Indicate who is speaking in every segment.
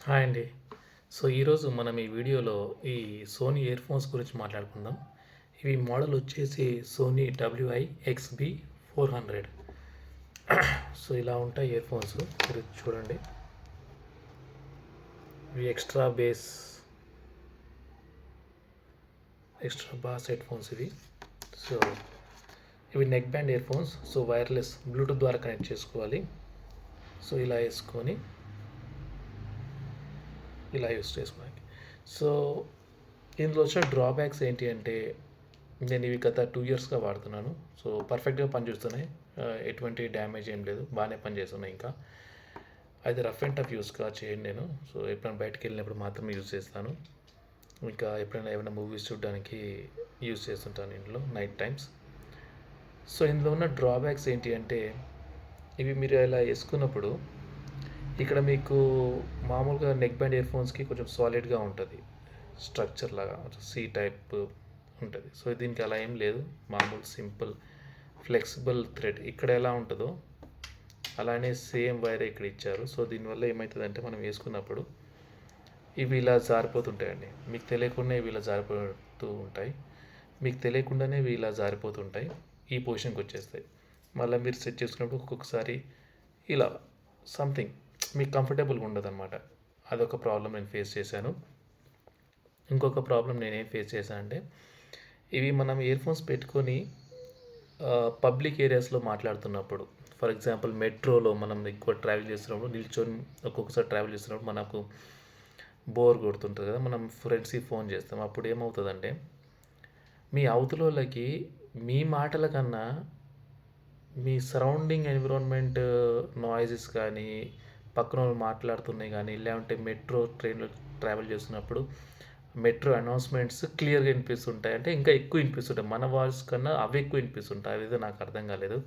Speaker 1: Hi అండి. ఈరోజు మనం ఈ వీడియోలో ఈ సోనీ ఇయర్ ఫోన్స్ గురించి మాట్లాడుకుందాం. ఇవి మోడల్ వచ్చేసి సోనీ WI-XB 400. ఇలా ఉంటాయి ఇయర్ ఫోన్స్. మీరు చూడండి. ఇవి ఎక్స్ట్రా బాస్ హెడ్ ఫోన్స్ ఇవి. సో ఇవి neck band ear phones. Wireless Bluetooth ద్వారా కనెక్ట్ చేసుకోవాలి. ఇలా వేసుకొని ఇలా యూస్ చేసుకోవడానికి. ఇందులో వచ్చిన డ్రాబ్యాక్స్ ఏంటి అంటే, నేను ఇవి గత 2 ఇయర్స్గా వాడుతున్నాను. పర్ఫెక్ట్గా పనిచేస్తున్నాయి. ఎటువంటి డ్యామేజ్ ఏం లేదు, బాగానే పనిచేస్తున్నాయి. ఇంకా అది రఫ్ అండ్ టఫ్ యూస్గా చేయండి. నేను ఎప్పుడైనా బయటకు వెళ్ళినప్పుడు మాత్రమే యూజ్ చేస్తాను. ఇంకా ఎప్పుడైనా ఏమైనా మూవీస్ చూడడానికి యూజ్ చేస్తుంటాను ఇంట్లో నైట్ టైమ్స్. ఇందులో ఉన్న డ్రాబ్యాక్స్ ఏంటి అంటే, ఇవి మీరు ఇలా వేసుకున్నప్పుడు ఇక్కడ మీకు మామూలుగా నెక్ బ్యాండ్ ఇయర్ ఫోన్స్కి కొంచెం సాలిడ్గా ఉంటుంది, స్ట్రక్చర్ లాగా సి టైప్ ఉంటుంది. దీనికి అలా ఏం లేదు, మామూలు సింపుల్ ఫ్లెక్సిబుల్ థ్రెడ్ ఇక్కడ ఎలా ఉంటుందో అలానే సేమ్ వైర్ ఇక్కడ ఇచ్చారు. దీనివల్ల ఏమవుతుందంటే, మనం వేసుకున్నప్పుడు ఇవి ఇలా జారిపోతుంటాయండి. మీకు తెలియకుండా ఇవి ఇలా జారిపోతూ ఉంటాయి, మీకు తెలియకుండానే ఇవి ఇలా జారిపోతుంటాయి, ఈ పొజిషన్కి వచ్చేస్తాయి. మళ్ళీ మీరు సెట్ చేసుకున్నప్పుడు ఒక్కొక్కసారి ఇలా సంథింగ్ మీకు కంఫర్టబుల్గా ఉండదు అనమాట. అదొక ప్రాబ్లం నేను ఫేస్ చేశాను. ఇంకొక ప్రాబ్లం నేనేం ఫేస్ చేశాను అంటే, ఇవి మనం ఇయర్ ఫోన్స్ పెట్టుకొని పబ్లిక్ ఏరియాస్లో మాట్లాడుతున్నప్పుడు, ఫర్ ఎగ్జాంపుల్ మెట్రోలో మనం ఎక్కువ ట్రావెల్ చేస్తున్నప్పుడు, నిల్చొని ఒక్కొక్కసారి ట్రావెల్ చేస్తున్నప్పుడు మనకు బోర్ కొడుతుంటుంది కదా, మనం ఫ్రెండ్స్కి ఫోన్ చేస్తాం. అప్పుడు ఏమవుతుందంటే, మీ అవతలోళ్ళకి మీ మాటల కన్నా మీ సరౌండింగ్ ఎన్విరాన్మెంట్ నాయిసెస్ కానీ, పక్కన వాళ్ళు మాట్లాడుతున్నాయి కానీ, లేదంటే మెట్రో ట్రైన్లో ట్రావెల్ చేస్తున్నప్పుడు మెట్రో అనౌన్స్మెంట్స్ క్లియర్గా వినిపిస్తుంటాయి. అంటే ఇంకా ఎక్కువ వినిపిస్తుంటాయి, మన వాయిస్ కన్నా అవి ఎక్కువ వినిపిస్తుంటాయి. అదేదో నాకు అర్థం కాలేదు.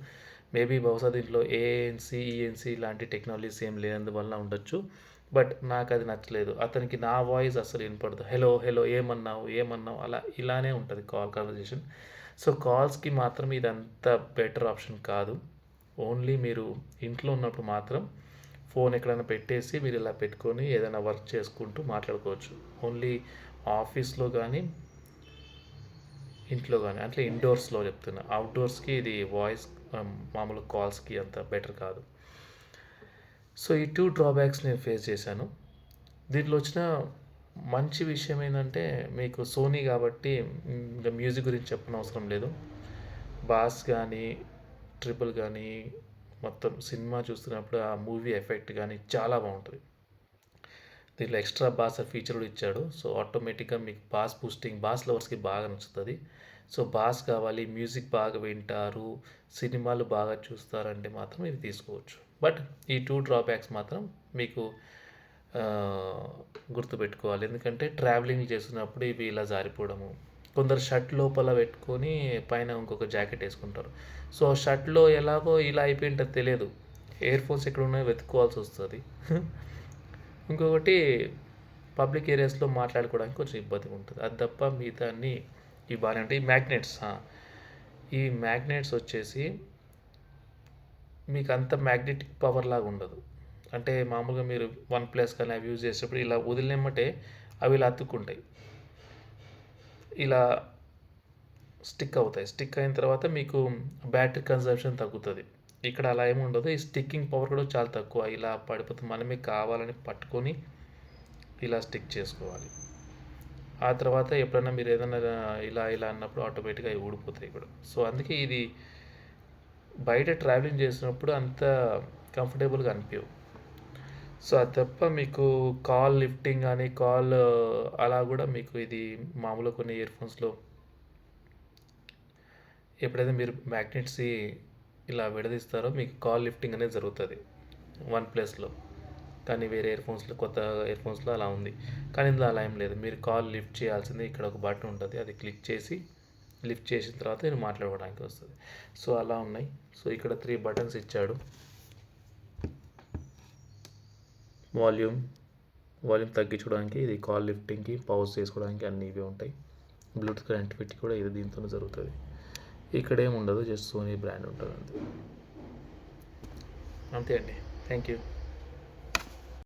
Speaker 1: మేబీ బహుశా దీంట్లో ఏఎన్సీ ఈఎన్సీ లాంటి టెక్నాలజీస్ ఏం లేనందువల్ల ఉండొచ్చు. బట్ నాకు అది నచ్చలేదు. అతనికి నా వాయిస్ అసలు వినపడదు. హలో హలో ఏమన్నావు అలా ఇలానే ఉంటుంది కాల్ కన్వర్జేషన్. కాల్స్కి మాత్రం ఇదంత బెటర్ ఆప్షన్ కాదు. ఓన్లీ మీరు ఇంట్లో ఉన్నప్పుడు మాత్రం ఫోన్ ఎక్కడైనా పెట్టేసి మీరు ఇలా పెట్టుకొని ఏదైనా వర్క్ చేసుకుంటూ మాట్లాడుకోవచ్చు. ఓన్లీ ఆఫీస్లో కానీ ఇంట్లో కానీ, అంటే ఇండోర్స్లో చెప్తున్నా. అవుట్డోర్స్కి ఇది వాయిస్ మామూలు కాల్స్కి అంత బెటర్ కాదు. ఈ 2 డ్రాబ్యాక్స్ నేను ఫేస్ చేశాను. దీంట్లో వచ్చిన మంచి విషయం ఏంటంటే, మీకు సోనీ కాబట్టి ఇంకా మ్యూజిక్ గురించి చెప్పనవసరం లేదు. బాస్ కానీ ట్రిపుల్ కానీ మొత్తం సినిమా చూస్తున్నప్పుడు ఆ మూవీ ఎఫెక్ట్ కానీ చాలా బాగుంటుంది. దీంట్లో ఎక్స్ట్రా బాస్ ఫీచర్ కూడా ఇచ్చాడు. ఆటోమేటిక్గా మీకు బాస్ బూస్టింగ్, బాస్ లవర్స్కి బాగా నచ్చుతుంది. బాస్ కావాలి, మ్యూజిక్ బాగా వింటారు, సినిమాలు బాగా చూస్తారంటే మాత్రం ఇది తీసుకోవచ్చు. బట్ ఈ 2 డ్రాబ్యాక్స్ మాత్రం మీకు గుర్తుపెట్టుకోవాలి. ఎందుకంటే ట్రావెలింగ్ చేస్తున్నప్పుడు ఇవి ఇలా జారిపోవడము, కొందరు షర్ట్ లోపల పెట్టుకొని పైన ఇంకొక జాకెట్ వేసుకుంటారు. షర్ట్లో ఎలాగో ఇలా అయిపోయింటుంది తెలియదు, ఇయర్ ఫోన్స్ ఎక్కడ ఉన్నాయో వెతుక్కోవాల్సి వస్తుంది. ఇంకొకటి పబ్లిక్ ఏరియాస్లో మాట్లాడుకోవడానికి కొంచెం ఇబ్బందిగా ఉంటుంది. అది తప్ప మిగతా అన్నీ ఇవి బాగానే ఉంటాయి. ఈ మ్యాగ్నెట్స్ వచ్చేసి మీకు అంత మ్యాగ్నెటిక్ పవర్ లాగా ఉండదు. అంటే మామూలుగా మీరు OnePlus కానీ అవి యూజ్ చేసేటప్పుడు ఇలా వదిలినమ్మటే అవి ఇలా అతుక్కుంటాయి, ఇలా స్టిక్ అవుతాయి. స్టిక్ అయిన తర్వాత మీకు బ్యాటరీ కన్జంప్షన్ తగ్గుతుంది. ఇక్కడ అలా ఏమి ఉండదు. ఈ స్టిక్కింగ్ పవర్ కూడా చాలా తక్కువ. ఇలా పడిపోతుంది, మనమే కావాలని పట్టుకొని ఇలా స్టిక్ చేసుకోవాలి. ఆ తర్వాత ఎప్పుడైనా మీరు ఏదైనా ఇలా అన్నప్పుడు ఆటోమేటిక్గా అవి ఊడిపోతాయి కూడా. అందుకే ఇది బయట ట్రావెలింగ్ చేసినప్పుడు అంత కంఫర్టబుల్గా అనిపించవు. అది తప్ప మీకు కాల్ లిఫ్టింగ్ కానీ కాల్ అలా కూడా మీకు ఇది మామూలుగా కొన్ని ఇయర్ ఫోన్స్లో ఎప్పుడైతే మీరు మ్యాగ్నెట్స్ ఇలా విడదీస్తారో మీకు కాల్ లిఫ్టింగ్ అనేది జరుగుతుంది OnePlusలో. కానీ వేరే ఇయర్ ఫోన్స్లో, కొత్త ఇయర్ ఫోన్స్లో అలా ఉంది. కానీ ఇందులో అలా ఏం లేదు. మీరు కాల్ లిఫ్ట్ చేయాల్సిందే. ఇక్కడ ఒక బటన్ ఉంటుంది, అది క్లిక్ చేసి లిఫ్ట్ చేసిన తర్వాత నేను మాట్లాడుకోవడానికి వస్తుంది. అలా ఉన్నాయి. ఇక్కడ 3 బటన్స్ ఇచ్చాడు. వాల్యూమ్ తగ్గించుకోవడానికి, ఇది కాల్ లిఫ్టింగ్కి, పాజ్ చేసుకోవడానికి అన్నీ ఇవే ఉంటాయి. బ్లూటూత్ కనెక్టివిటీ కూడా ఇది దీంతోనే జరుగుతుంది. ఇక్కడ ఏమి ఉండదు, జస్ట్ సోనీ బ్రాండ్ ఉంటుంది అంతే అండి. Thank you.